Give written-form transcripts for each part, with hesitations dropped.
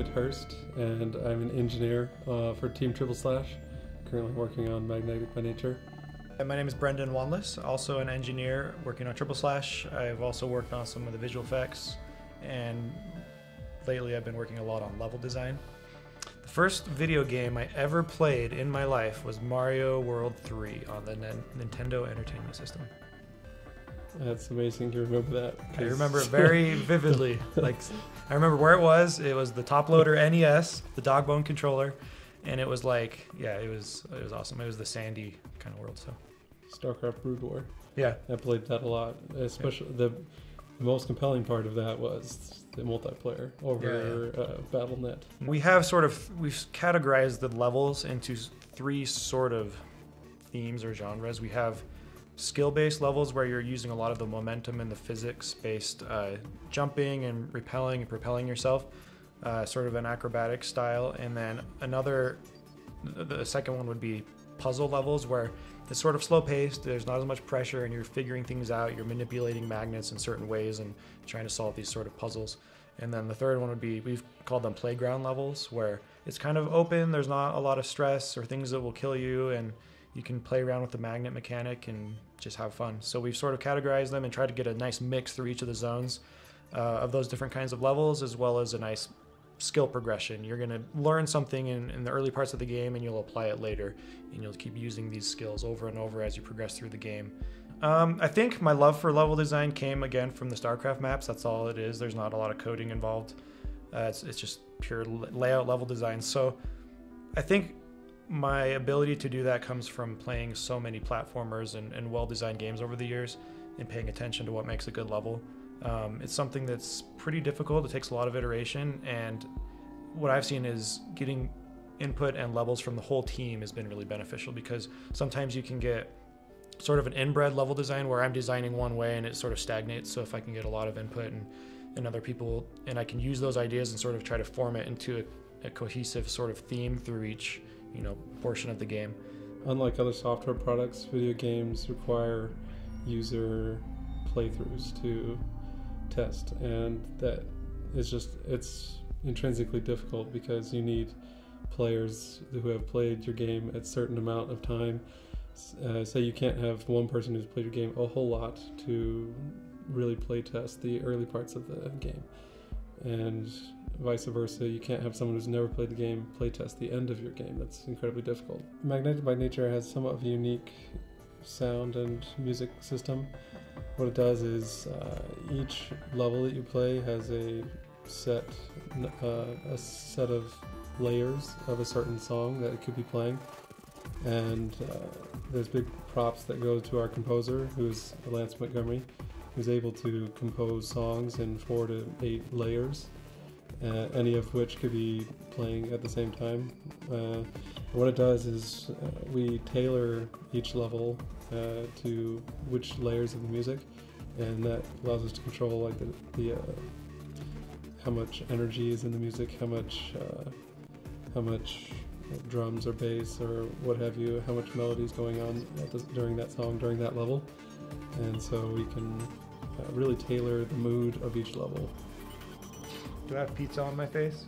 David Hurst, and I'm an engineer for Team Triple Slash, currently working on Magnetic by Nature. My name is Brendan Wanless, also an engineer working on Triple Slash. I've also worked on some of the visual effects, and lately I've been working a lot on level design. The first video game I ever played in my life was Mario World 3 on the Nintendo Entertainment System. That's amazing you remember that. I remember it very vividly. Like, I remember where it was. It was the top loader NES, the dog bone controller, and it was like, yeah, it was awesome. It was the sandy kind of world. So, StarCraft Brood War. Yeah, I played that a lot. Especially the most compelling part of that was the multiplayer over Battle.net. We've categorized the levels into three sort of themes or genres. We have skill-based levels where you're using a lot of the momentum and the physics-based jumping and repelling and propelling yourself, sort of an acrobatic style. And then the second one would be puzzle levels, where it's sort of slow-paced, there's not as much pressure, and you're figuring things out, you're manipulating magnets in certain ways and trying to solve these sort of puzzles. And then the third one would be, we've called them playground levels, where it's kind of open, there's not a lot of stress or things that will kill you, and you can play around with the magnet mechanic and just have fun. So we've sort of categorized them and tried to get a nice mix through each of the zones of those different kinds of levels, as well as a nice skill progression. You're going to learn something in the early parts of the game, and you'll apply it later, and you'll keep using these skills over and over as you progress through the game. I think my love for level design came again from the StarCraft maps. That's all it is. There's not a lot of coding involved. It's just pure layout level design. So I think my ability to do that comes from playing so many platformers and well-designed games over the years and paying attention to what makes a good level. It's something that's pretty difficult. It takes a lot of iteration, and what I've seen is getting input and levels from the whole team has been really beneficial, because sometimes you can get sort of an inbred level design where I'm designing one way and it sort of stagnates. So if I can get a lot of input and other people, and I can use those ideas and sort of try to form it into a cohesive sort of theme through each portion of the game. Unlike other software products, video games require user playthroughs to test, and that is it's intrinsically difficult because you need players who have played your game a certain amount of time. So you can't have one person who's played your game a whole lot to really play test the early parts of the game, and vice versa. You can't have someone who's never played the game play test the end of your game. That's incredibly difficult. Magnetic by Nature has somewhat of a unique sound and music system. What it does is each level that you play has a set of layers of a certain song that it could be playing, and there's big props that go to our composer, who's Lance Montgomery, who's able to compose songs in 4 to 8 layers, any of which could be playing at the same time. What it does is we tailor each level to which layers of the music, and that allows us to control like the how much energy is in the music, how much drums or bass or what have you, how much melody is going on during that song, during that level, and so we can really tailor the mood of each level. Do I have pizza on my face?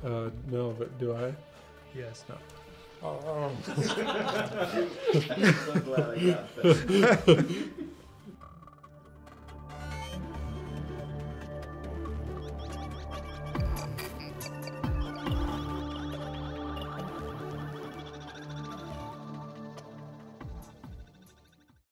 No, but do I? Yes, no. I'm so glad I got that.